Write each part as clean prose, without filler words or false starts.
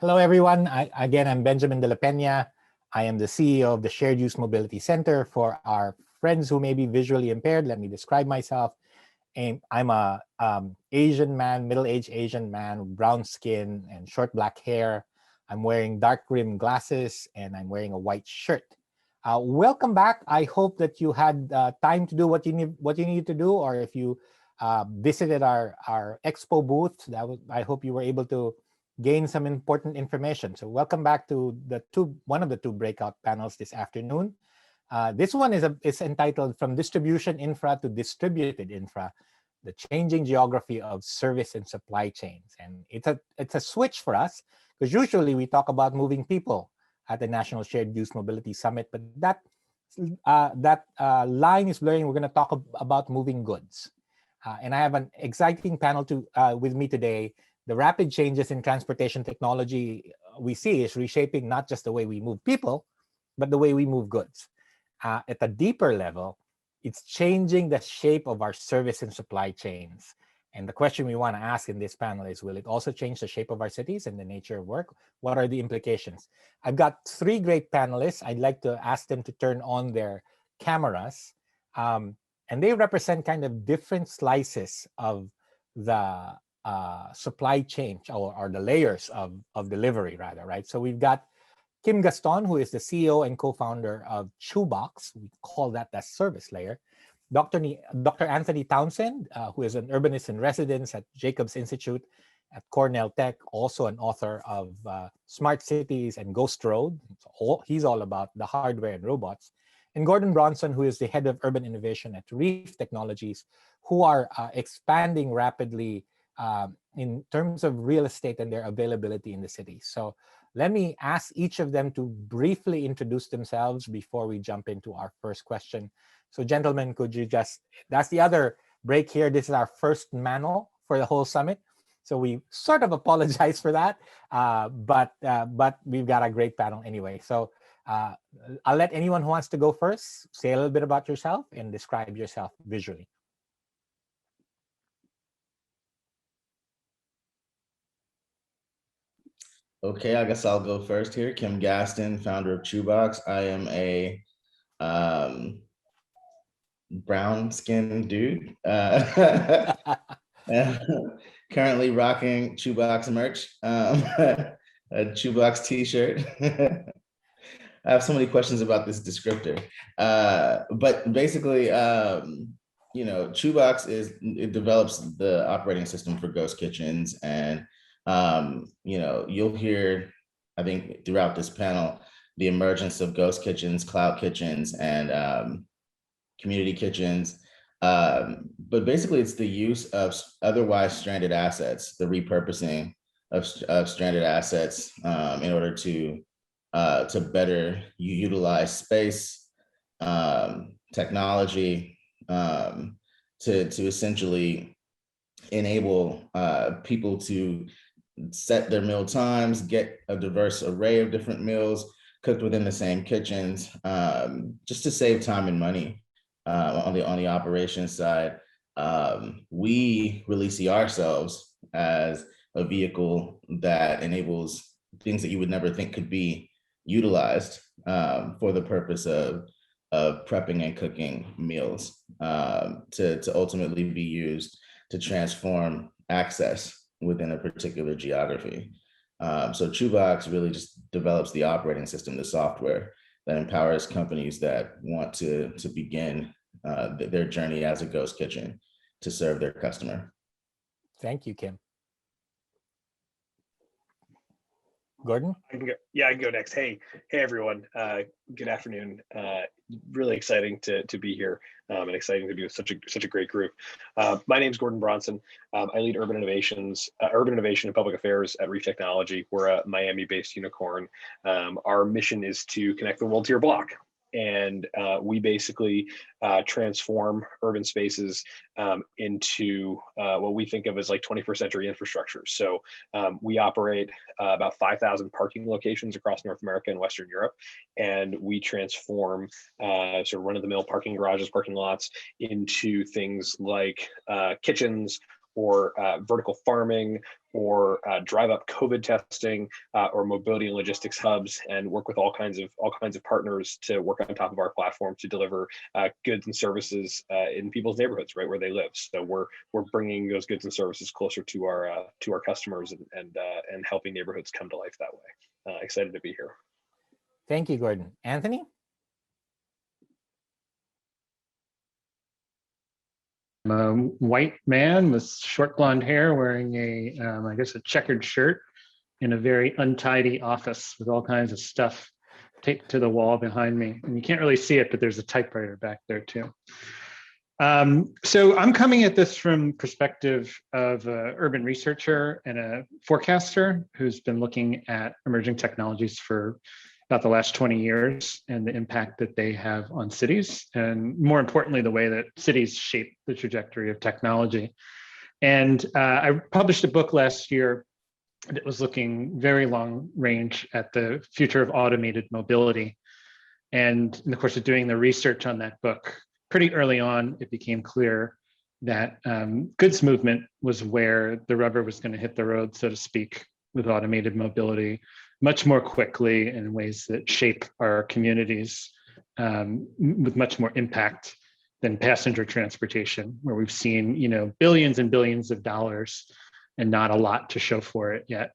Hello, everyone. I'm Benjamin de la Peña. I am the CEO of the Shared Use Mobility Center. For our friends who may be visually impaired, let me describe myself. I'm a Asian man, middle-aged Asian man with brown skin and short black hair. I'm wearing dark rimmed glasses and I'm wearing a white shirt. Welcome back. I hope that you had time to do what you need to do, or if you visited our expo booth, I hope you were able to gain some important information. So welcome back to one of the two breakout panels this afternoon. This one is entitled From Distribution Infra to Distributed Infra, the Changing Geography of Service and Supply Chains. And it's a switch for us, because usually we talk about moving people at the National Shared Use Mobility Summit, but that line is blurring. We're going to talk about moving goods. And I have an exciting panel with me today. The rapid changes in transportation technology we see is reshaping not just the way we move people, but the way we move goods. At a deeper level, it's changing the shape of our service and supply chains. And the question we want to ask in this panel is, will it also change the shape of our cities and the nature of work? What are the implications? I've got three great panelists. I'd like to ask them to turn on their cameras. And they represent kind of different slices of the supply chain, or the layers of delivery, rather, right? So we've got Kim Gaston, who is the CEO and co-founder of Chewbox. We call that the service layer. Dr. Anthony Townsend, who is an urbanist in residence at Jacobs Institute at Cornell Tech, also an author of Smart Cities and Ghost Road. He's all about the hardware and robots. And Gordon Bronson, who is the head of urban innovation at REEF Technologies, who are expanding rapidly in terms of real estate and their availability in the city. So let me ask each of them to briefly introduce themselves before we jump into our first question. So gentlemen, could you that's the other break here. This is our first panel for the whole summit. So we sort of apologize for that, but we've got a great panel anyway. So I'll let anyone who wants to go first say a little bit about yourself and describe yourself visually. Okay, I guess I'll go first here. Kim Gaston, founder of Chewbox. I am a brown-skinned dude. Currently rocking Chewbox merch, a Chewbox t-shirt. I have so many questions about this descriptor. But basically, Chewbox develops the operating system for ghost kitchens, and you'll hear, I think, throughout this panel, the emergence of ghost kitchens, cloud kitchens, and community kitchens. But basically, it's the use of otherwise stranded assets, the repurposing of stranded assets in order to better utilize space, technology, to essentially enable people to set their meal times, get a diverse array of different meals cooked within the same kitchens, just to save time and money on the operations side. We really see ourselves as a vehicle that enables things that you would never think could be utilized for the purpose of prepping and cooking meals, to ultimately be used to transform access within a particular geography. So Chewbox really just develops the operating system, the software that empowers companies that want to begin their journey as a ghost kitchen to serve their customer. Thank you, Kim. Gordon? I can go next. Hey everyone. Good afternoon. Really exciting to be here, and exciting to be with such a great group. My name is Gordon Bronson. I lead urban innovation and public affairs at REEF Technology. We're a Miami-based unicorn. Our mission is to connect the world to your block. And we basically transform urban spaces into what we think of as like 21st century infrastructure. So we operate about 5,000 parking locations across North America and Western Europe, and we transform sort of run-of-the-mill parking garages, parking lots into things like kitchens, or vertical farming, or drive up COVID testing, or mobility and logistics hubs, and work with all kinds of partners to work on top of our platform to deliver goods and services in people's neighborhoods, right where they live. So we're bringing those goods and services closer to our customers, and helping neighborhoods come to life that way. Excited to be here. Thank you, Gordon. Anthony? I'm a white man with short blonde hair wearing I guess a checkered shirt in a very untidy office with all kinds of stuff taped to the wall behind me. And you can't really see it, but there's a typewriter back there too. So I'm coming at this from perspective of an urban researcher and a forecaster who's been looking at emerging technologies for about the last 20 years and the impact that they have on cities, and more importantly, the way that cities shape the trajectory of technology. And I published a book last year that was looking very long range at the future of automated mobility. And in the course of doing the research on that book, pretty early on, it became clear that goods movement was where the rubber was going to hit the road, so to speak, with automated mobility much more quickly in ways that shape our communities with much more impact than passenger transportation, where we've seen, billions and billions of dollars and not a lot to show for it yet.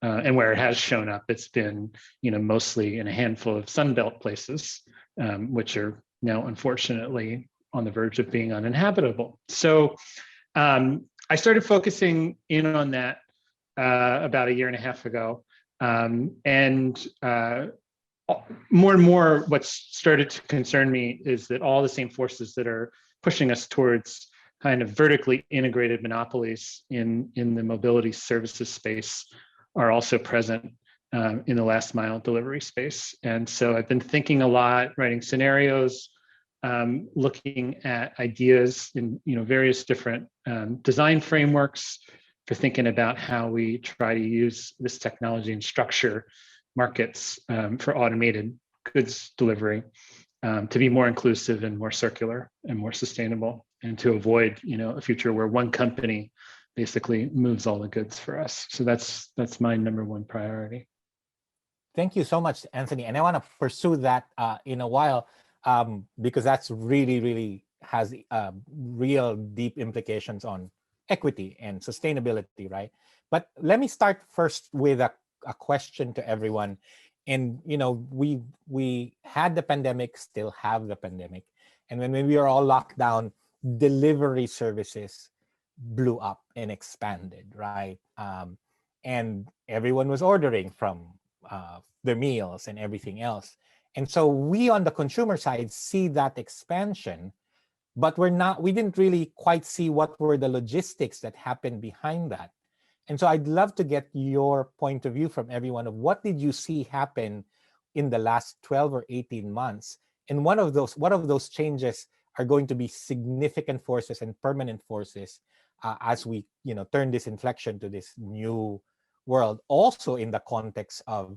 And where it has shown up, it's been, mostly in a handful of Sunbelt places, which are now unfortunately on the verge of being uninhabitable. So I started focusing in on that about a year and a half ago. And more and more, what's started to concern me is that all the same forces that are pushing us towards kind of vertically integrated monopolies in the mobility services space are also present in the last mile delivery space. And so I've been thinking a lot, writing scenarios, looking at ideas in various different design frameworks for thinking about how we try to use this technology and structure markets for automated goods delivery to be more inclusive and more circular and more sustainable, and to avoid a future where one company basically moves all the goods for us. So that's my number one priority. Thank you so much, Anthony. And I want to pursue that in a while because that's really has real deep implications on equity and sustainability, right? But let me start first with a question to everyone. And we had the pandemic, still have the pandemic, and when we were all locked down, delivery services blew up and expanded, right? And everyone was ordering from their meals and everything else. And so we on the consumer side see that expansion, but we didn't really quite see what were the logistics that happened behind that. And so I'd love to get your point of view from everyone of what did you see happen in the last 12 or 18 months? And what of those changes are going to be significant forces and permanent forces as we turn this inflection to this new world, also in the context of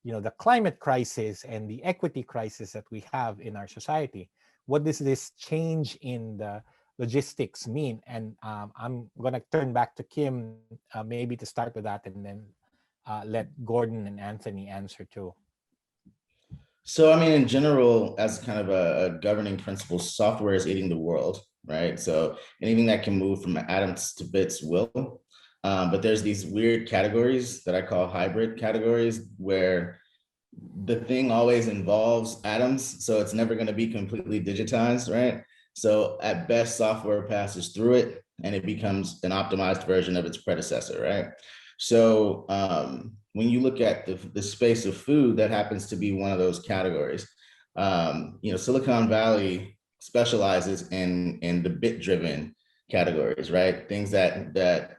the climate crisis and the equity crisis that we have in our society? What does this change in the logistics mean? And I'm going to turn back to Kim maybe to start with that, and then let Gordon and Anthony answer too. So, I mean, in general, as kind of a governing principle, software is eating the world, right? So anything that can move from atoms to bits will. But there's these weird categories that I call hybrid categories, where the thing always involves atoms, so it's never going to be completely digitized, right? So at best, software passes through it and it becomes an optimized version of its predecessor, right? So when you look at the space of food, that happens to be one of those categories. Silicon Valley specializes in the bit-driven categories, right? Things that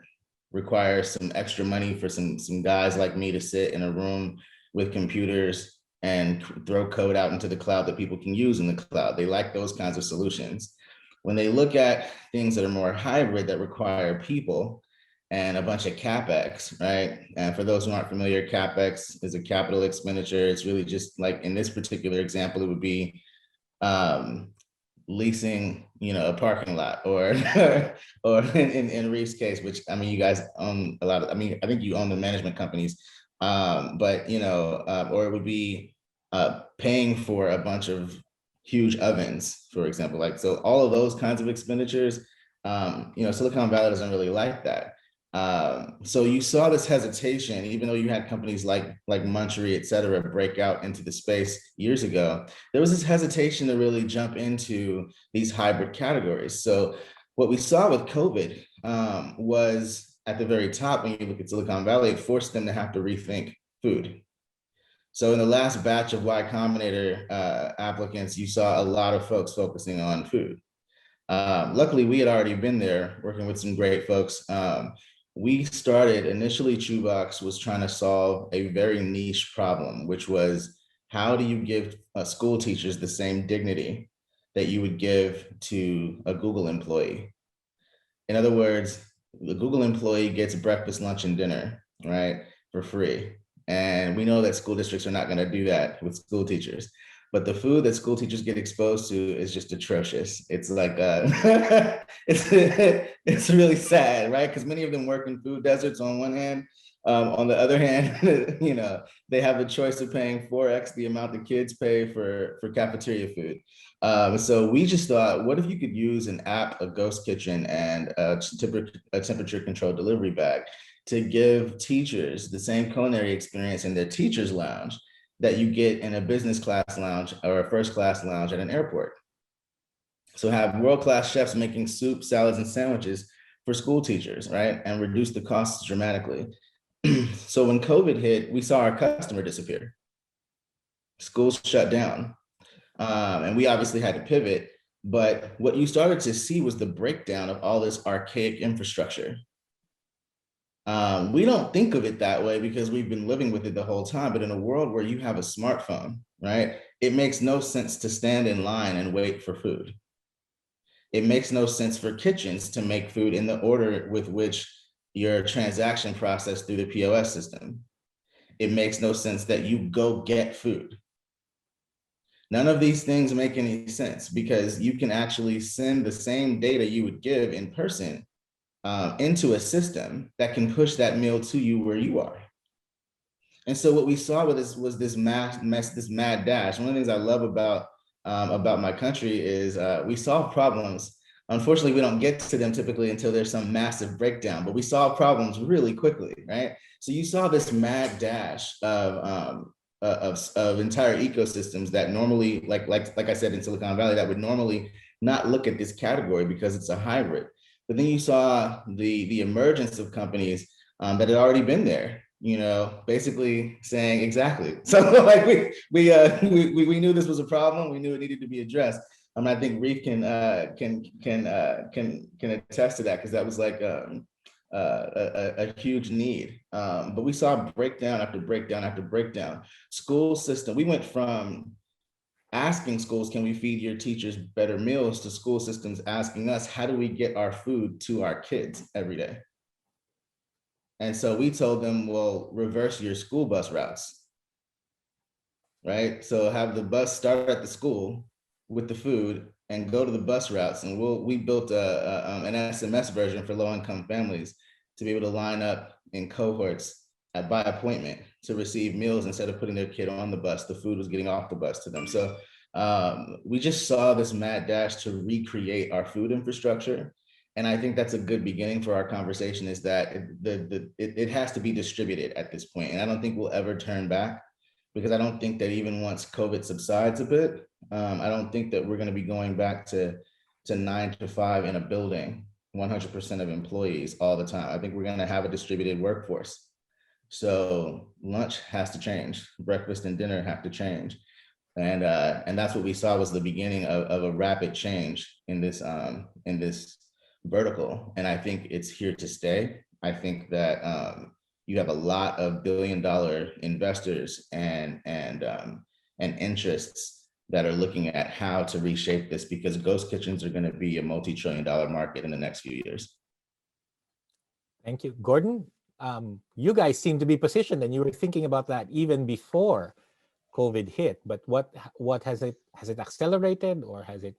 require some extra money for some guys like me to sit in a room with computers and throw code out into the cloud that people can use in the cloud. They like those kinds of solutions. When they look at things that are more hybrid, that require people and a bunch of CapEx, right? And for those who aren't familiar, CapEx is a capital expenditure. It's really just like, in this particular example, it would be leasing, a parking lot, or or in REEF's case, which I mean, you guys own a lot of. I mean, I think you own the management companies, but or it would be paying for a bunch of huge ovens, for example. Like, so all of those kinds of expenditures, Silicon Valley doesn't really like that. So you saw this hesitation, even though you had companies like Munchery, et cetera, break out into the space years ago. There was this hesitation to really jump into these hybrid categories. So what we saw with COVID was at the very top, when you look at Silicon Valley, it forced them to have to rethink food. So in the last batch of Y Combinator applicants, you saw a lot of folks focusing on food. Luckily, we had already been there working with some great folks. We started, initially Chewbox was trying to solve a very niche problem, which was, how do you give school teachers the same dignity that you would give to a Google employee? In other words, the Google employee gets breakfast, lunch, and dinner, right, for free. And we know that school districts are not going to do that with school teachers. But the food that school teachers get exposed to is just atrocious. It's like, it's really sad, right? Because many of them work in food deserts on one hand. On the other hand, they have the choice of paying 4x the amount the kids pay for cafeteria food. So we just thought, what if you could use an app, a ghost kitchen, and a temperature controlled delivery bag to give teachers the same culinary experience in their teacher's lounge that you get in a business class lounge or a first class lounge at an airport. So have world-class chefs making soup, salads, and sandwiches for school teachers, right? And reduce the costs dramatically. So when COVID hit, we saw our customer disappear. Schools shut down. And we obviously had to pivot, but what you started to see was the breakdown of all this archaic infrastructure. We don't think of it that way because we've been living with it the whole time, but in a world where you have a smartphone, right, it makes no sense to stand in line and wait for food. It makes no sense for kitchens to make food in the order with which your transaction process through the POS system. It makes no sense that you go get food. None of these things make any sense because you can actually send the same data you would give in person into a system that can push that meal to you where you are. And so what we saw with this was this mad dash. One of the things I love about my country is we solve problems. Unfortunately, we don't get to them typically until there's some massive breakdown, but we solve problems really quickly, right? So you saw this mad dash of entire ecosystems that normally, like I said in Silicon Valley, that would normally not look at this category because it's a hybrid. But then you saw the emergence of companies that had already been there, basically saying exactly. So like we knew this was a problem. We knew it needed to be addressed. I think REEF can attest to that because that was like a huge need. But we saw breakdown after breakdown after breakdown. School system. We went from asking schools, can we feed your teachers better meals, to school systems asking us, how do we get our food to our kids every day? And so we told them, well, reverse your school bus routes, right? So have the bus start at the school with the food and go to the bus routes. And we built an SMS version for low-income families to be able to line up in cohorts by appointment to receive meals instead of putting their kid on the bus. The food was getting off the bus to them. So we just saw this mad dash to recreate our food infrastructure. And I think that's a good beginning for our conversation, is that it has to be distributed at this point. And I don't think we'll ever turn back, because I don't think that even once COVID subsides a bit, I don't think that we're going to be going back to 9 to 5 in a building, 100% of employees all the time. I think we're going to have a distributed workforce. So lunch has to change, breakfast and dinner have to change. And that's what we saw was the beginning of a rapid change in this vertical. And I think it's here to stay. I think that you have a lot of billion-dollar investors and interests that are looking at how to reshape this, because ghost kitchens are going to be a multi-trillion-dollar market in the next few years. Thank you. Gordon, you guys seem to be positioned, and you were thinking about that even before COVID hit, but what has it accelerated, or has it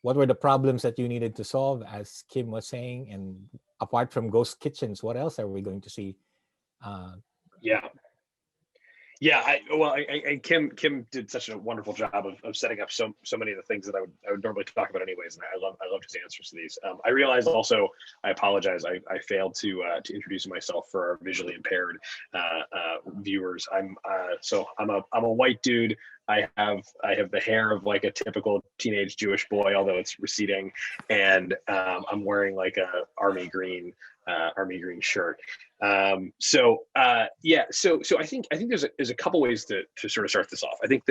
what were the problems that you needed to solve, as Kim was saying, and apart from ghost kitchens, what else are we going to see? Yeah. Yeah, and Kim did such a wonderful job of setting up so many of the things that I would normally talk about anyways, and I love his answers to these. I realized also, I apologize, I failed to introduce myself for our visually impaired viewers. I'm a white dude. I have the hair of like a typical teenage Jewish boy, although it's receding, and I'm wearing like a army green shirt. So I think there's a couple ways to sort of start this off. I think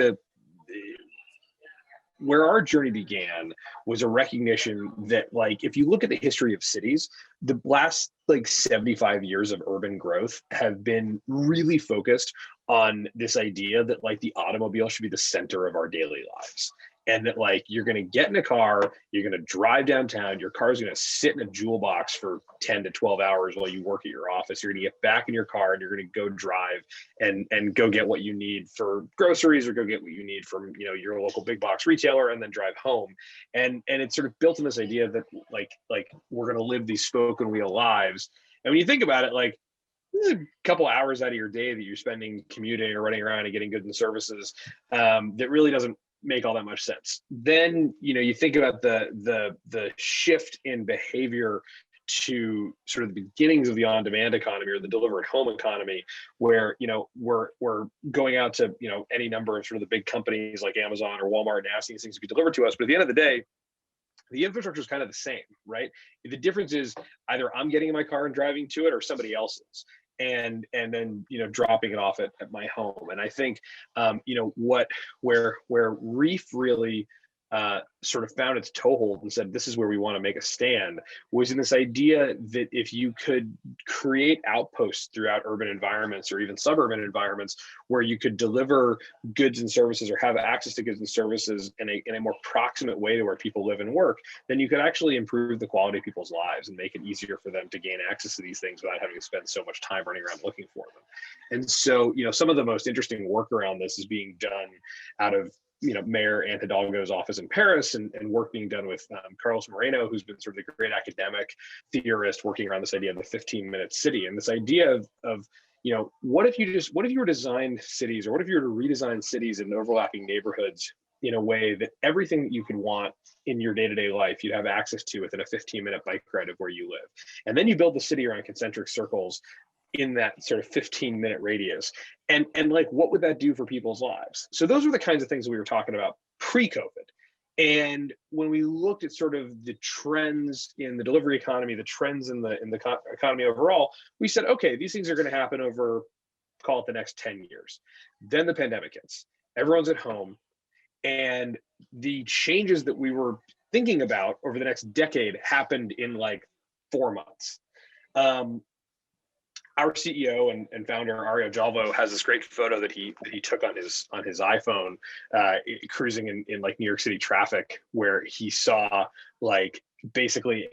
where our journey began was a recognition that, like, if you look at the history of cities, the last like 75 years of urban growth have been really focused on this idea that like the automobile should be the center of our daily lives. And that like you're going to get in a car, you're going to drive downtown, your car's going to sit in a jewel box for 10 to 12 hours while you work at your office. You're going to get back in your car and you're going to go drive and go get what you need for groceries or go get what you need from, you know, your local big box retailer, and then drive home. And it's sort of built in this idea that like we're going to live these spoken wheel lives. And when you think about it, like, this is a couple hours out of your day that you're spending commuting or running around and getting goods and services that really doesn't make all that much sense. Then, you know, you think about the shift in behavior to sort of the beginnings of the on-demand economy or the deliver at home economy, where, you know, we're going out to, you know, any number of sort of the big companies like Amazon or Walmart and asking these things to be delivered to us. But at the end of the day, the infrastructure is kind of the same, right? The difference is either I'm getting in my car and driving to it, or somebody else is, and then, you know, dropping it off at my home. And I think, you know, where REEF really sort of found its toehold and said, this is where we want to make a stand, was in this idea that if you could create outposts throughout urban environments or even suburban environments where you could deliver goods and services or have access to goods and services in a more proximate way to where people live and work, then you could actually improve the quality of people's lives and make it easier for them to gain access to these things without having to spend so much time running around looking for them. And so, you know, some of the most interesting work around this is being done out of, you know, Mayor Anne Hidalgo's office in Paris, and work being done with Carlos Moreno, who's been sort of the great academic theorist working around this idea of the 15-minute city, and this idea of, you know, what if you were to design cities, or what if you were to redesign cities in overlapping neighborhoods in a way that everything that you could want in your day-to-day life, you'd have access to within a 15-minute bike ride of where you live. And then you build the city around concentric circles in that sort of 15-minute radius. And like, what would that do for people's lives? So those are the kinds of things that we were talking about pre-COVID. And when we looked at sort of the trends in the delivery economy, the trends in the economy overall, we said, okay, these things are going to happen over, call it the next 10 years. Then the pandemic hits. Everyone's at home. And the changes that we were thinking about over the next decade happened in like 4 months. Our CEO and founder Ario Jalvo has this great photo that he took on his iPhone, cruising in like New York City traffic, where he saw like basically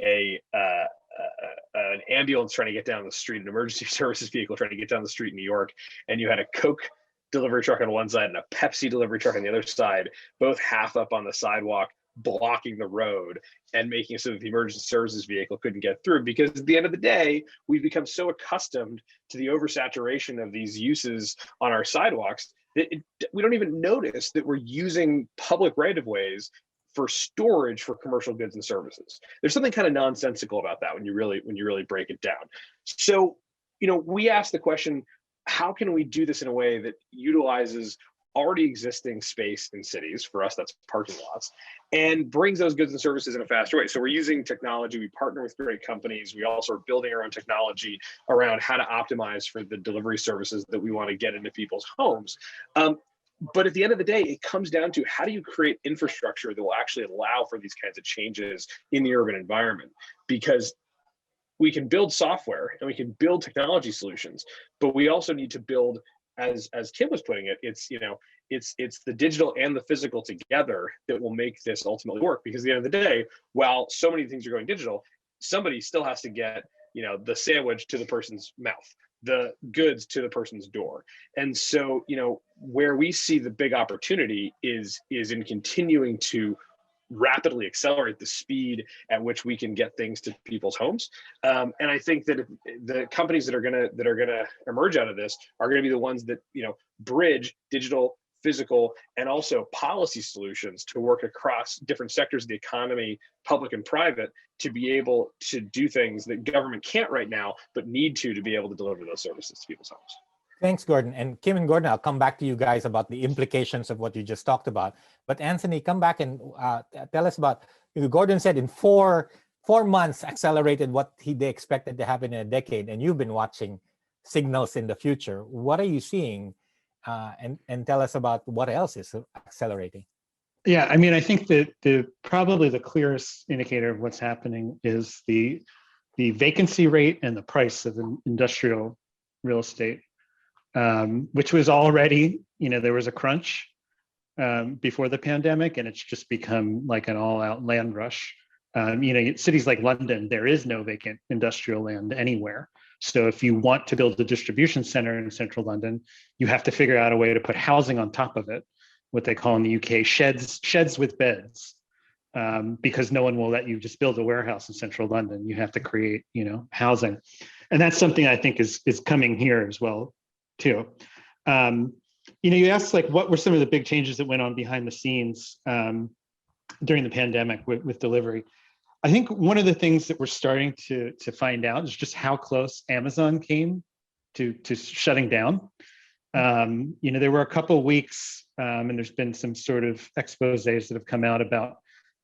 an ambulance trying to get down the street, an emergency services vehicle trying to get down the street in New York, and you had a Coke delivery truck on one side and a Pepsi delivery truck on the other side, both half up on the sidewalk, blocking the road and making it so that the emergency services vehicle couldn't get through. Because at the end of the day, we've become so accustomed to the oversaturation of these uses on our sidewalks that we don't even notice that we're using public right-of-ways for storage for commercial goods and services. There's something kind of nonsensical about that when you really break it down. So, you know, we asked the question, how can we do this in a way that utilizes already existing space in cities, for us that's parking lots, and brings those goods and services in a faster way? So we're using technology, we partner with great companies, we also are building our own technology around how to optimize for the delivery services that we want to get into people's homes. But at the end of the day, it comes down to, how do you create infrastructure that will actually allow for these kinds of changes in the urban environment? Because we can build software and we can build technology solutions, but we also need to build, as Kim was putting it, it's, you know, it's the digital and the physical together that will make this ultimately work. Because at the end of the day, while so many things are going digital, somebody still has to get, you know, the sandwich to the person's mouth, the goods to the person's door. And so, you know, where we see the big opportunity is in continuing to rapidly accelerate the speed at which we can get things to people's homes. And I think that the companies that are gonna emerge out of this are gonna be the ones that, you know, bridge digital, physical, and also policy solutions to work across different sectors of the economy, public and private, to be able to do things that government can't right now, but need to be able to deliver those services to people's homes. Thanks, Gordon. And Kim and Gordon, I'll come back to you guys about the implications of what you just talked about. But Anthony, come back and tell us about, Gordon said in four months accelerated what they expected to happen in a decade. And you've been watching signals in the future. What are you seeing? And tell us about what else is accelerating. Yeah, I mean, I think that probably the clearest indicator of what's happening is the vacancy rate and the price of industrial real estate, which was already, there was a crunch before the pandemic, and it's just become like an all-out land rush. Cities like London, there is no vacant industrial land anywhere. So if you want to build a distribution center in central London, you have to figure out a way to put housing on top of it, what they call in the UK sheds with beds, because no one will let you just build a warehouse in central London. You have to create, housing. And that's something I think is coming here as well, too. You asked like, what were some of the big changes that went on behind the scenes during the pandemic with delivery? I think one of the things that we're starting to find out is just how close Amazon came to shutting down. There were a couple of weeks, and there's been some sort of exposés that have come out about,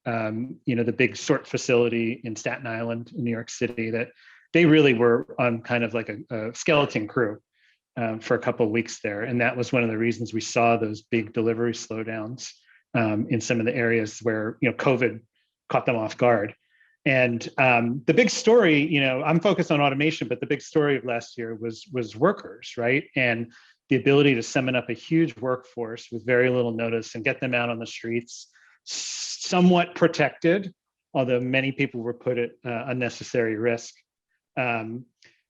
the big sort facility in Staten Island in New York City, that they really were on kind of like a skeleton crew for a couple of weeks there. And that was one of the reasons we saw those big delivery slowdowns in some of the areas where, COVID caught them off guard. And the big story, I'm focused on automation, but the big story of last year was workers, right? And the ability to summon up a huge workforce with very little notice and get them out on the streets, somewhat protected, although many people were put at unnecessary risk. And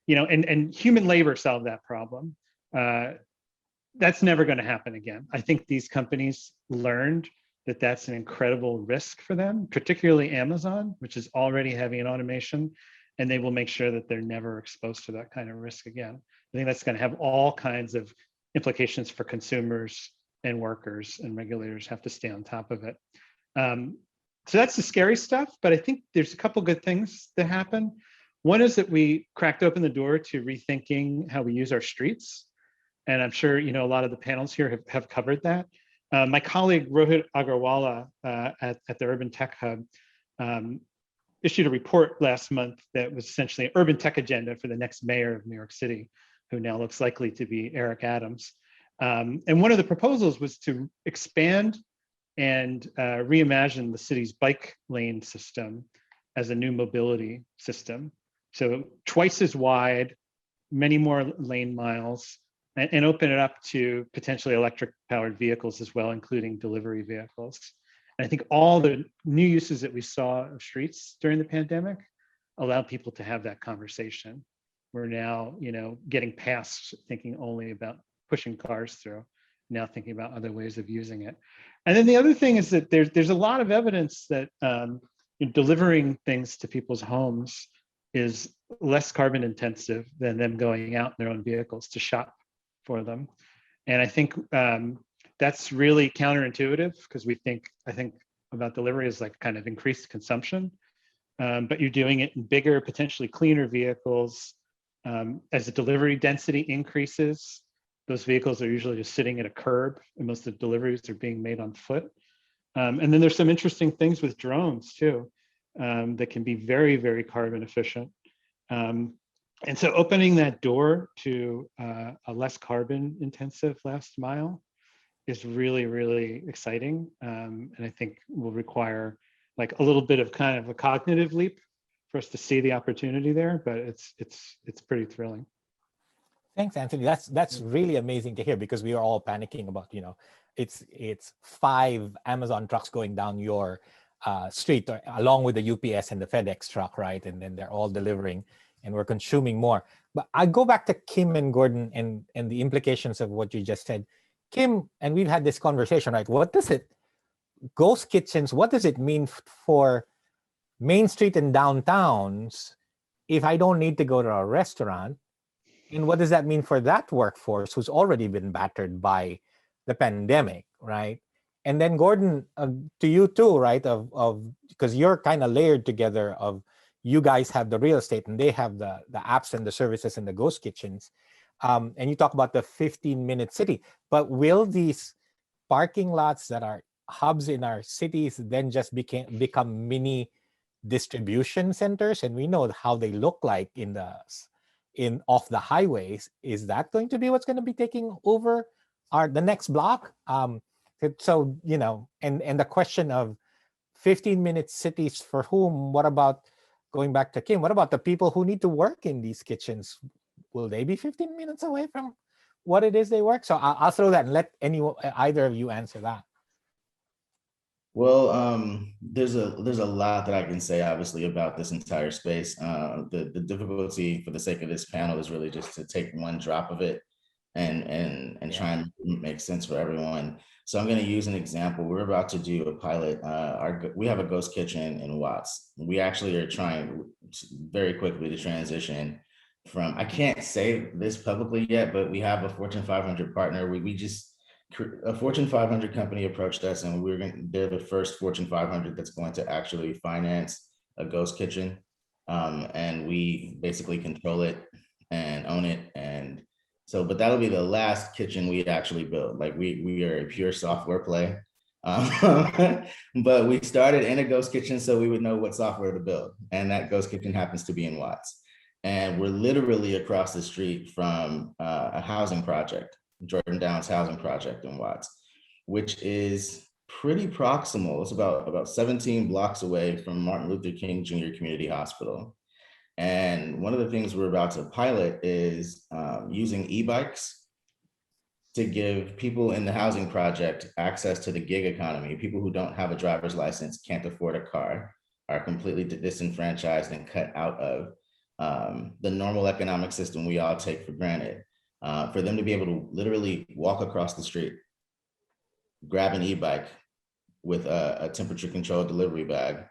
human labor solved that problem. That's never going to happen again. I think these companies learned that that's an incredible risk for them, particularly Amazon, which is already heavy in automation, and they will make sure that they're never exposed to that kind of risk again. I think that's going to have all kinds of implications for consumers and workers, and regulators have to stay on top of it. So that's the scary stuff, but I think there's a couple good things that happen. One is that we cracked open the door to rethinking how we use our streets. And I'm sure, a lot of the panels here have covered that. My colleague Rohit Agarwala at the Urban Tech Hub issued a report last month that was essentially an urban tech agenda for the next mayor of New York City, who now looks likely to be Eric Adams. And one of the proposals was to expand and reimagine the city's bike lane system as a new mobility system. So twice as wide, many more lane miles, and open it up to potentially electric powered vehicles as well, including delivery vehicles. And I think all the new uses that we saw of streets during the pandemic allowed people to have that conversation. We're now, getting past thinking only about pushing cars through, now thinking about other ways of using it. And then the other thing is that there's a lot of evidence that delivering things to people's homes is less carbon intensive than them going out in their own vehicles to shop for them. And I think that's really counterintuitive, because I think about delivery as like kind of increased consumption, but you're doing it in bigger, potentially cleaner vehicles. As the delivery density increases, those vehicles are usually just sitting at a curb, and most of the deliveries are being made on foot. And then there's some interesting things with drones too, that can be very, very carbon efficient. And so opening that door to a less carbon intensive last mile is really, really exciting. And I think will require like a little bit of kind of a cognitive leap for us to see the opportunity there, but it's pretty thrilling. Thanks, Anthony. That's really amazing to hear, because we are all panicking about, it's 5 Amazon trucks going down your street, along with the UPS and the FedEx truck, right? And then they're all delivering, and we're consuming more. But I go back to Kim and Gordon and the implications of what you just said. Kim, and we've had this conversation, right? What does it ghost kitchens, what does it mean for Main Street and downtowns if I don't need to go to a restaurant? And what does that mean for that workforce who's already been battered by the pandemic, right? And then Gordon, to you too, right? Of because you're kind of layered together. Of you guys have the real estate and they have the apps and the services and the ghost kitchens. And you talk about the 15-minute city, but will these parking lots that are hubs in our cities then just become mini distribution centers? And we know how they look like in off the highways. Is that going to be what's going to be taking over the next block? So, you know, and the question of 15-minute cities for whom? What about, going back to Kim, what about the people who need to work in these kitchens? Will they be 15 minutes away from what it is they work? So I'll throw that and let either of you answer that. Well, there's a lot that I can say, obviously, about this entire space. The difficulty, for the sake of this panel, is really just to take one drop of it and try and make sense for everyone. So I'm going to use an example. We're about to do a pilot. We have a ghost kitchen in Watts. We actually are trying very quickly to transition from, I can't say this publicly yet, but we have a Fortune 500 partner. A Fortune 500 company approached us, and they're the first Fortune 500 that's going to actually finance a ghost kitchen. And we basically control it and own it. And so, but that'll be the last kitchen we actually build. Like we are a pure software play. But we started in a ghost kitchen so we would know what software to build. And that ghost kitchen happens to be in Watts. And we're literally across the street from a housing project, Jordan Downs housing project in Watts, which is pretty proximal. It's about 17 blocks away from Martin Luther King Jr. Community Hospital. And one of the things we're about to pilot is using e-bikes to give people in the housing project access to the gig economy. People who don't have a driver's license, can't afford a car, are completely disenfranchised and cut out of the normal economic system we all take for granted. For them to be able to literally walk across the street, grab an e-bike with a temperature-controlled delivery bag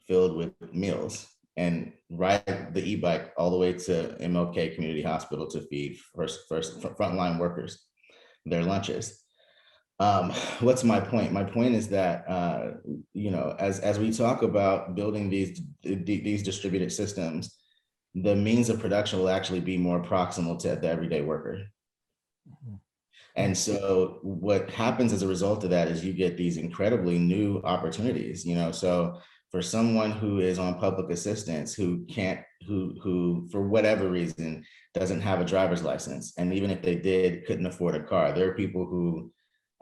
filled with meals, and ride the e-bike all the way to MLK Community Hospital to feed first frontline workers their lunches. What's my point? My point is that you know, as we talk about building these distributed systems, the means of production will actually be more proximal to the everyday worker. And so what happens as a result of that is you get these incredibly new opportunities, you know. So for someone who is on public assistance, who for whatever reason doesn't have a driver's license, and even if they did, couldn't afford a car, there are people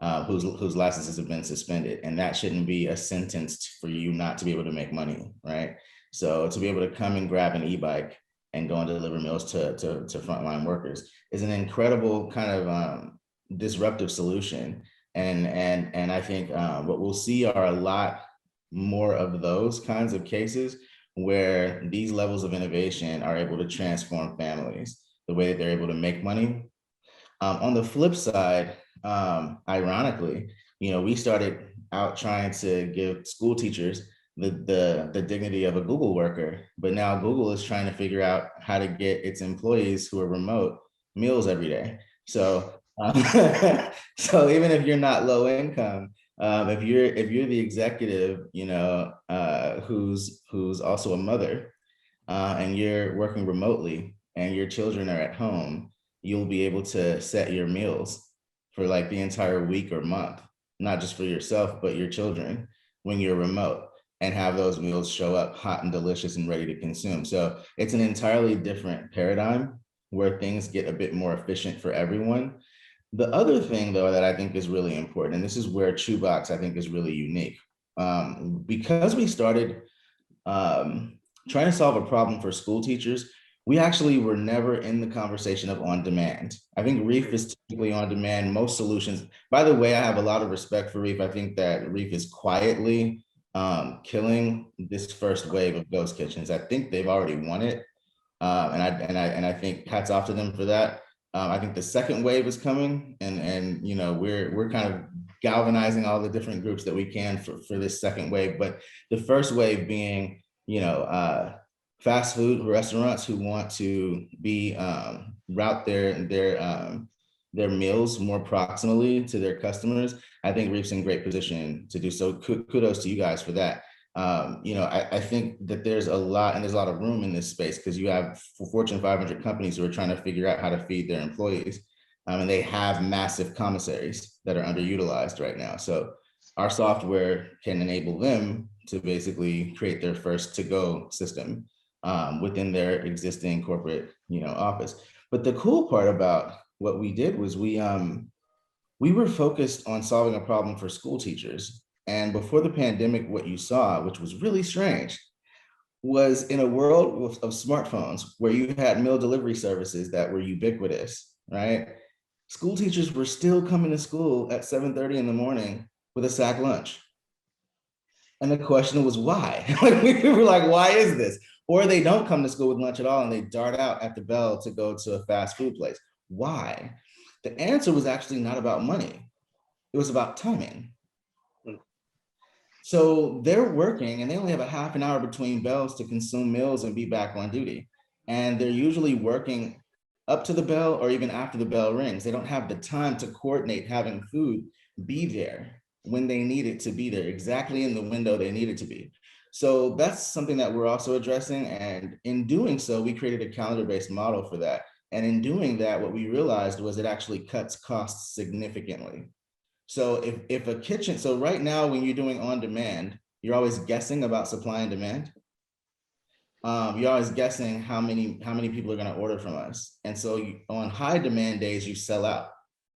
whose licenses have been suspended, and that shouldn't be a sentence for you not to be able to make money, right? So to be able to come and grab an e-bike and go and deliver meals to frontline workers is an incredible kind of disruptive solution. And I think what we'll see are a lot more of those kinds of cases where these levels of innovation are able to transform families, the way that they're able to make money. On the flip side, ironically, you know, we started out trying to give school teachers the dignity of a Google worker, but now Google is trying to figure out how to get its employees who are remote meals every day. So, so even if you're not low income, if you're the executive, you know, who's also a mother, and you're working remotely and your children are at home, you'll be able to set your meals for like the entire week or month, not just for yourself, but your children when you're remote, and have those meals show up hot and delicious and ready to consume. So it's an entirely different paradigm where things get a bit more efficient for everyone. The other thing, though, that I think is really important, and this is where Chewbox, I think, is really unique, because we started trying to solve a problem for school teachers, we actually were never in the conversation of on demand. I think REEF is typically on demand. Most solutions, by the way, I have a lot of respect for REEF. I think that REEF is quietly killing this first wave of ghost kitchens. I think they've already won it, and I think hats off to them for that. I think the second wave is coming, and you know, we're kind of galvanizing all the different groups that we can for this second wave. But the first wave being, you know, fast food restaurants who want to be route their meals more proximally to their customers. I think REEF's in great position to do so. Kudos to you guys for that. You know, I think that there's a lot of room in this space, because you have Fortune 500 companies who are trying to figure out how to feed their employees. And they have massive commissaries that are underutilized right now. So our software can enable them to basically create their first to-go system within their existing corporate, you know, office. But the cool part about what we did was we were focused on solving a problem for school teachers. And before the pandemic, what you saw, which was really strange, was in a world of smartphones where you had meal delivery services that were ubiquitous, right? School teachers were still coming to school at 7:30 in the morning with a sack lunch. And the question was why? Like, we were like, why is this? Or they don't come to school with lunch at all and they dart out at the bell to go to a fast food place. Why? The answer was actually not about money. It was about timing. So they're working and they only have a half an hour between bells to consume meals and be back on duty. And they're usually working up to the bell or even after the bell rings. They don't have the time to coordinate having food be there when they need it to be there, exactly in the window they need it to be. So that's something that we're also addressing. And in doing so, we created a calendar-based model for that. And in doing that, what we realized was it actually cuts costs significantly. So if a kitchen, so right now when you're doing on demand, you're always guessing about supply and demand. You're always guessing how many people are going to order from us. And so on high demand days, you sell out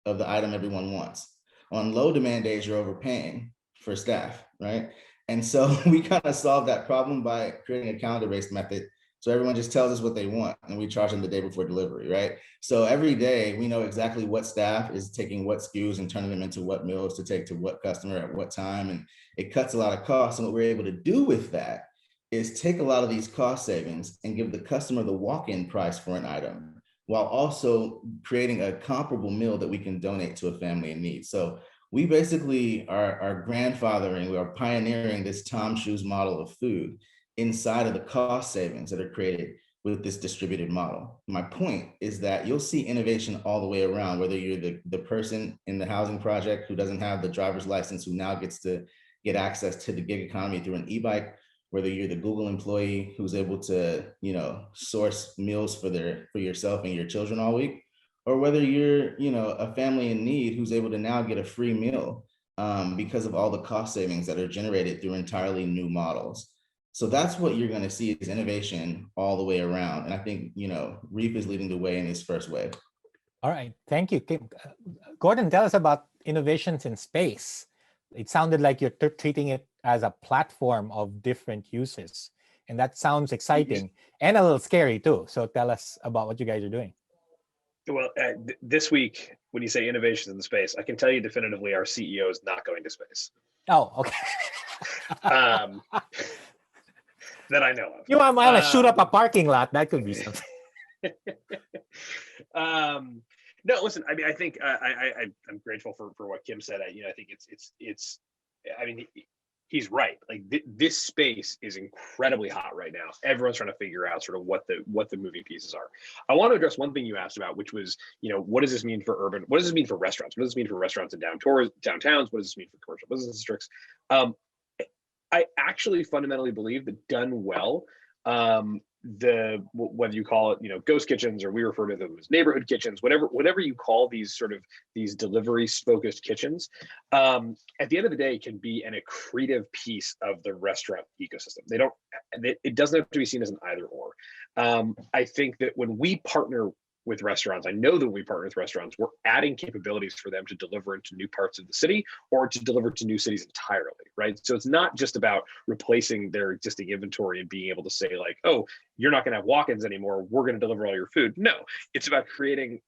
of the item everyone wants. On low demand days, you're overpaying for staff, right? And so we kind of solved that problem by creating a calendar-based method. So everyone just tells us what they want and we charge them the day before delivery, right? So every day we know exactly what staff is taking what SKUs and turning them into what meals to take to what customer at what time. And it cuts a lot of costs. And what we're able to do with that is take a lot of these cost savings and give the customer the walk-in price for an item, while also creating a comparable meal that we can donate to a family in need. So we basically are grandfathering, we are pioneering this Tom Shoes model of food inside of the cost savings that are created with this distributed model. My point is that you'll see innovation all the way around, whether you're the person in the housing project who doesn't have the driver's license, who now gets to get access to the gig economy through an e-bike, whether you're the Google employee who's able to, you know, source meals for yourself and your children all week, or whether you're, you know, a family in need who's able to now get a free meal because of all the cost savings that are generated through entirely new models. So that's what you're going to see is innovation all the way around. And I think, you know, REEF is leading the way in this first wave. All right, thank you. Gordon, tell us about innovations in space. It sounded like you're treating it as a platform of different uses. And that sounds exciting and a little scary too. So tell us about what you guys are doing. Well, this week, when you say innovations in the space, I can tell you definitively our CEO is not going to space. Oh, okay. That I know of. You want to shoot up a parking lot? That could be something. No, listen. I mean, I think I'm grateful for what Kim said. I think it's. I mean, he's right. Like this space is incredibly hot right now. Everyone's trying to figure out sort of what the moving pieces are. I want to address one thing you asked about, which was, you know, what does this mean for urban? What does this mean for restaurants? What does this mean for restaurants and downtowns? What does this mean for commercial business districts? I actually fundamentally believe that done well, whether you call it, you know, ghost kitchens, or we refer to them as neighborhood kitchens, whatever you call these sort of these delivery focused kitchens, at the end of the day can be an accretive piece of the restaurant ecosystem. It doesn't have to be seen as an either or. I think that when we partner with restaurants, I know that when we partner with restaurants, we're adding capabilities for them to deliver into new parts of the city or to deliver to new cities entirely, right? So it's not just about replacing their existing inventory and being able to say like, oh, you're not going to have walk-ins anymore, we're going to deliver all your food. No, it's about creating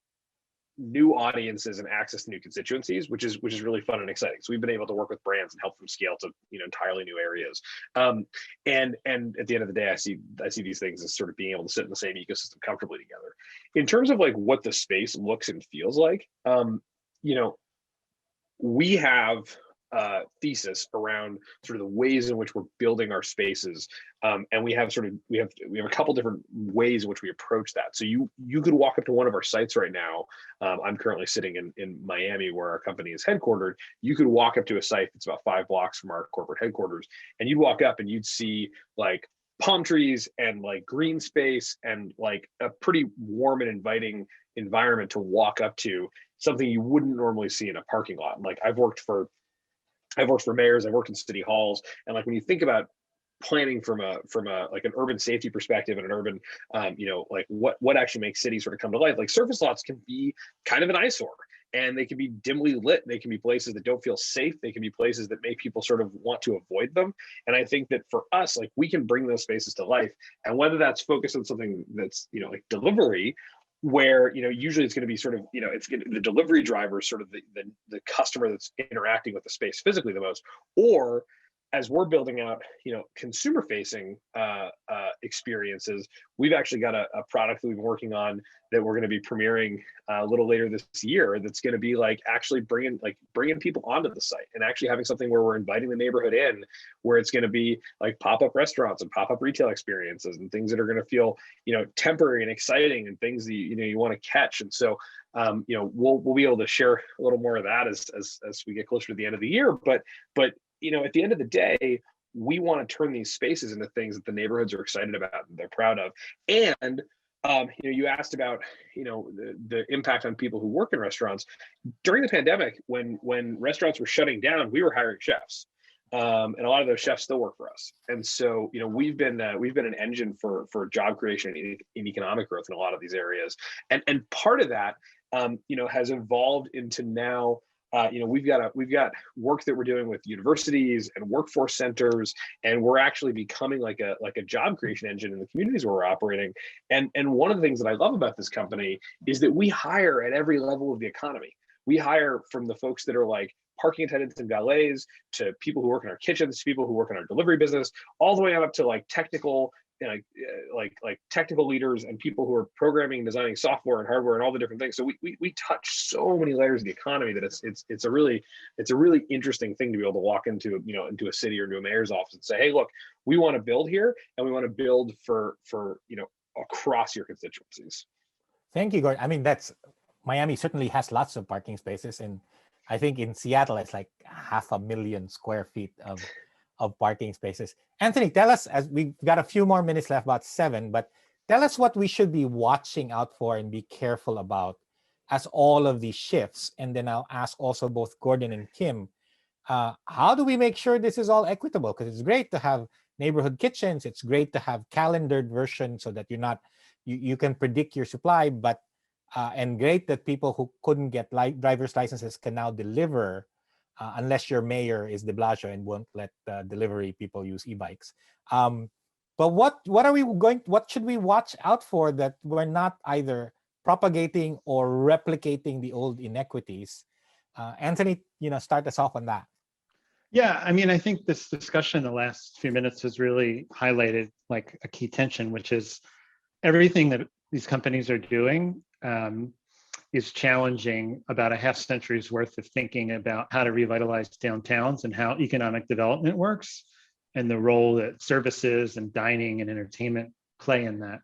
new audiences and access to new constituencies, which is really fun and exciting. So we've been able to work with brands and help them scale to entirely new areas. And at the end of the day, I see these things as sort of being able to sit in the same ecosystem comfortably together. In terms of like what the space looks and feels like, we have thesis around sort of the ways in which we're building our spaces, and we have a couple different ways in which we approach that. So you could walk up to one of our sites right now. I'm currently sitting in Miami, where our company is headquartered. You could walk up to a site that's about 5 blocks from our corporate headquarters, and you'd walk up and you'd see like palm trees and like green space and like a pretty warm and inviting environment to walk up to, something you wouldn't normally see in a parking lot. Like I've worked for mayors, I've worked in city halls, and like when you think about planning from a like an urban safety perspective and an urban like what actually makes cities sort of come to life, like surface lots can be kind of an eyesore, and they can be dimly lit, they can be places that don't feel safe, they can be places that make people sort of want to avoid them. And I think that for us, like we can bring those spaces to life, and whether that's focused on something that's like delivery, where usually it's going to be sort of the delivery driver is sort of the customer that's interacting with the space physically the most, or as we're building out consumer facing experiences, we've actually got a product that we've been working on that we're going to be premiering a little later this year, that's going to be like actually bringing people onto the site and actually having something where we're inviting the neighborhood in, where it's going to be like pop-up restaurants and pop-up retail experiences and things that are going to feel temporary and exciting, and things that you want to catch. And so we'll be able to share a little more of that as we get closer to the end of the year, but at the end of the day, we want to turn these spaces into things that the neighborhoods are excited about and they're proud of. And you asked about the impact on people who work in restaurants. During the pandemic, when restaurants were shutting down, we were hiring chefs, and a lot of those chefs still work for us. And so we've been an engine for job creation and economic growth in a lot of these areas. And part of that has evolved into now. We've got work that we're doing with universities and workforce centers, and we're actually becoming like a job creation engine in the communities where we're operating. And one of the things that I love about this company is that we hire at every level of the economy. We hire from the folks that are like parking attendants and valets, to people who work in our kitchens, to people who work in our delivery business, all the way up to like technical technical leaders and people who are programming and designing software and hardware and all the different things. So we touch so many layers of the economy that it's a really interesting thing to be able to walk into into a city or into a mayor's office and say, hey, look, we want to build here, and we want to build for across your constituencies. Thank you, Gordon. I mean, Miami certainly has lots of parking spaces, and I think in Seattle it's like 500,000 square feet of parking spaces. Anthony, tell us, as we've got a few more minutes left, about 7, but tell us what we should be watching out for and be careful about as all of these shifts. And then I'll ask also both Gordon and Kim, how do we make sure this is all equitable? Because it's great to have neighborhood kitchens, it's great to have calendared versions so that you can predict your supply, but and great that people who couldn't get driver's licenses can now deliver, unless your mayor is de Blasio and won't let delivery people use e-bikes. But what should we watch out for that we're not either propagating or replicating the old inequities? Anthony, start us off on that. Yeah, I mean, I think this discussion in the last few minutes has really highlighted like a key tension, which is everything that these companies are doing is challenging about a half century's worth of thinking about how to revitalize downtowns and how economic development works, and the role that services and dining and entertainment play in that.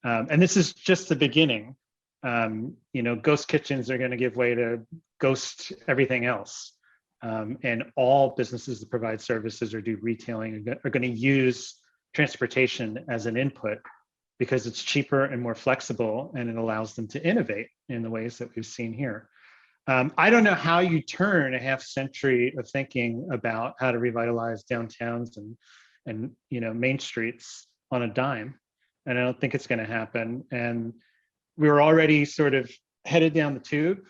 And this is just the beginning. Ghost kitchens are going to give way to ghost everything else. And all businesses that provide services or do retailing are going to use transportation as an input, because it's cheaper and more flexible, and it allows them to innovate in the ways that we've seen here. I don't know how you turn a half century of thinking about how to revitalize downtowns and main streets on a dime, and I don't think it's going to happen. And we were already sort of headed down the tube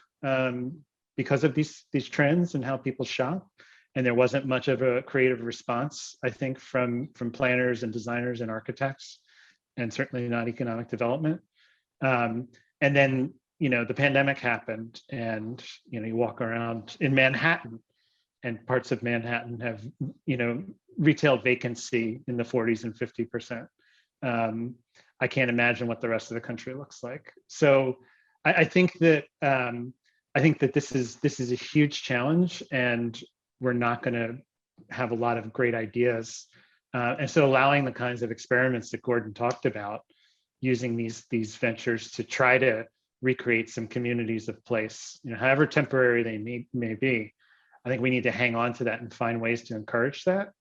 because of these trends and how people shop, and there wasn't much of a creative response, I think, from planners and designers and architects, and certainly not economic development. And then the pandemic happened, and you walk around in Manhattan, and parts of Manhattan have retail vacancy in the 40s and 50%. I can't imagine what the rest of the country looks like. So I think that this is a huge challenge, and we're not going to have a lot of great ideas. And so allowing the kinds of experiments that Gordon talked about, using these ventures to try to recreate some communities of place, however temporary they may be, I think we need to hang on to that and find ways to encourage that,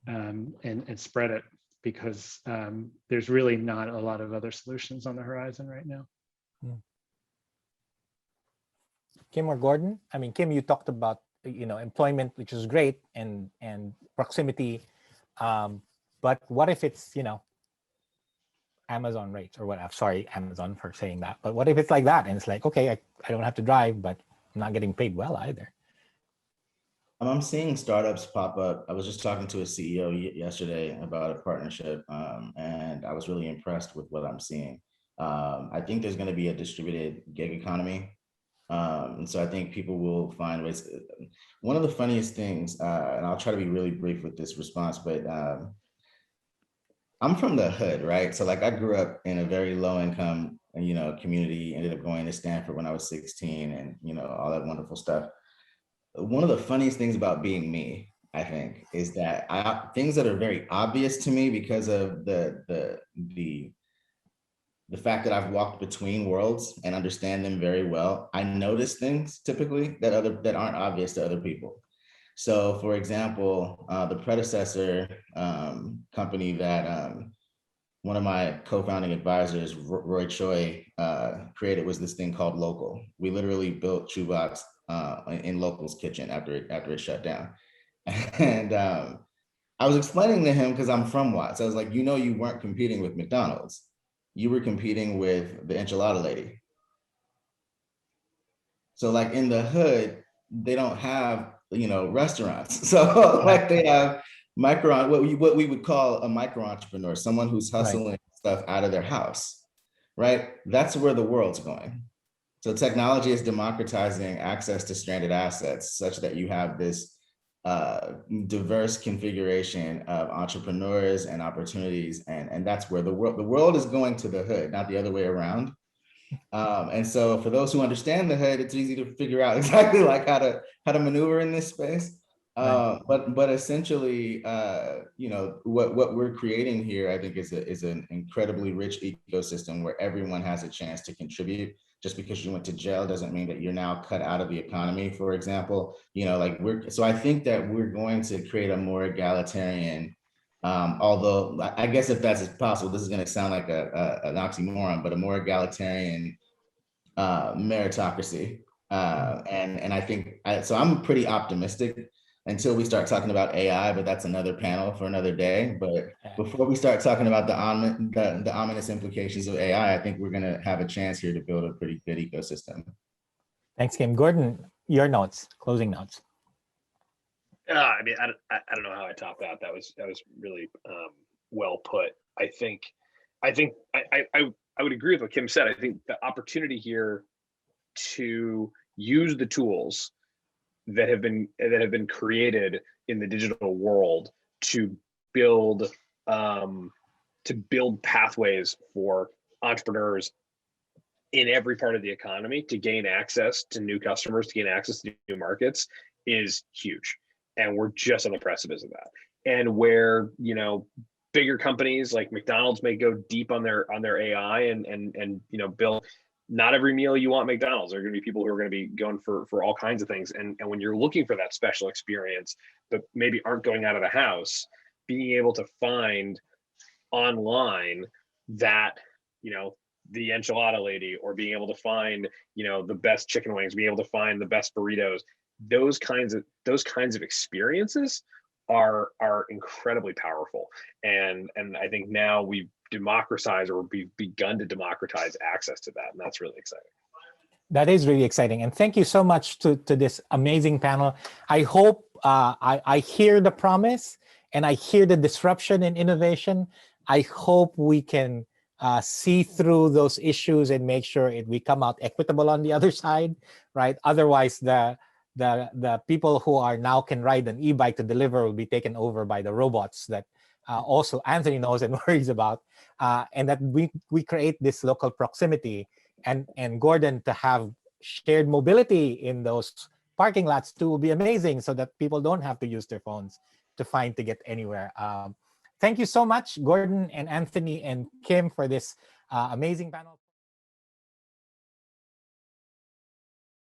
and spread it, because there's really not a lot of other solutions on the horizon right now. Kim or Gordon? I mean, Kim, you talked about employment, which is great, and proximity, but what if it's Amazon rates or whatever? Sorry, Amazon for saying that, but what if it's like that, and it's like, okay, I don't have to drive, but I'm not getting paid well either. I'm seeing startups pop up. I was just talking to a CEO yesterday about a partnership, and I was really impressed with what I'm seeing. I think there's going to be a distributed gig economy. And so I think people will find ways. One of the funniest things, and I'll try to be really brief with this response, but I'm from the hood, right? So like I grew up in a very low income, community, ended up going to Stanford when I was 16, and all that wonderful stuff. One of the funniest things about being me, I think, is that things that are very obvious to me because of the fact that I've walked between worlds and understand them very well, I notice things typically that aren't obvious to other people. So for example, the predecessor company that one of my co-founding advisors, Roy Choi, created was this thing called Local. We literally built Chewbox in Local's kitchen after it shut down. And I was explaining to him, because I'm from Watts, I was like, you weren't competing with McDonald's. You were competing with the enchilada lady. So like in the hood, they don't have, restaurants. So like they have what we would call a micro entrepreneur, someone who's hustling stuff out of their house, right? That's where the world's going. So technology is democratizing access to stranded assets such that you have this diverse configuration of entrepreneurs and opportunities, and that's where the world is going to the hood, not the other way around. And so for those who understand the hood, it's easy to figure out exactly like how to maneuver in this space. But essentially, what we're creating here, I think, is an incredibly rich ecosystem where everyone has a chance to contribute. Just because you went to jail doesn't mean that you're now cut out of the economy, for example. So I think that we're going to create a more egalitarian, although I guess if that's possible, this is going to sound like an oxymoron, but a more egalitarian meritocracy. And I think, so I'm pretty optimistic until we start talking about AI, but that's another panel for another day. But before we start talking about the ominous implications of AI, I think we're going to have a chance here to build a pretty good ecosystem. Thanks, Kim. Gordon, your notes, closing notes. I mean, I don't know how I top that. That was really well put. I would agree with what Kim said. I think the opportunity here to use the tools that have been created in the digital world to build pathways for entrepreneurs in every part of the economy to gain access to new customers, to gain access to new markets is huge. And we're just on the precipice of that. And where, bigger companies like McDonald's may go deep on their AI and build. Not every meal you want McDonald's. There are going to be people who are going to be going for all kinds of things. And when you're looking for that special experience, but maybe aren't going out of the house, being able to find online that, the enchilada lady, or being able to find, the best chicken wings, being able to find the best burritos, those kinds of experiences are incredibly powerful. And I think now we've begun to democratize access to that, and that's really exciting. That is really exciting, and thank you so much to this amazing panel. I hope I hear the promise, and I hear the disruption and innovation. I hope we can see through those issues and make sure we come out equitable on the other side, right? Otherwise, the people who are now can ride an e-bike to deliver will be taken over by the robots that also Anthony knows and worries about, and that we create this local proximity, and Gordon, to have shared mobility in those parking lots too will be amazing, so that people don't have to use their phones to get anywhere. Thank you so much, Gordon and Anthony and Kim, for this amazing panel.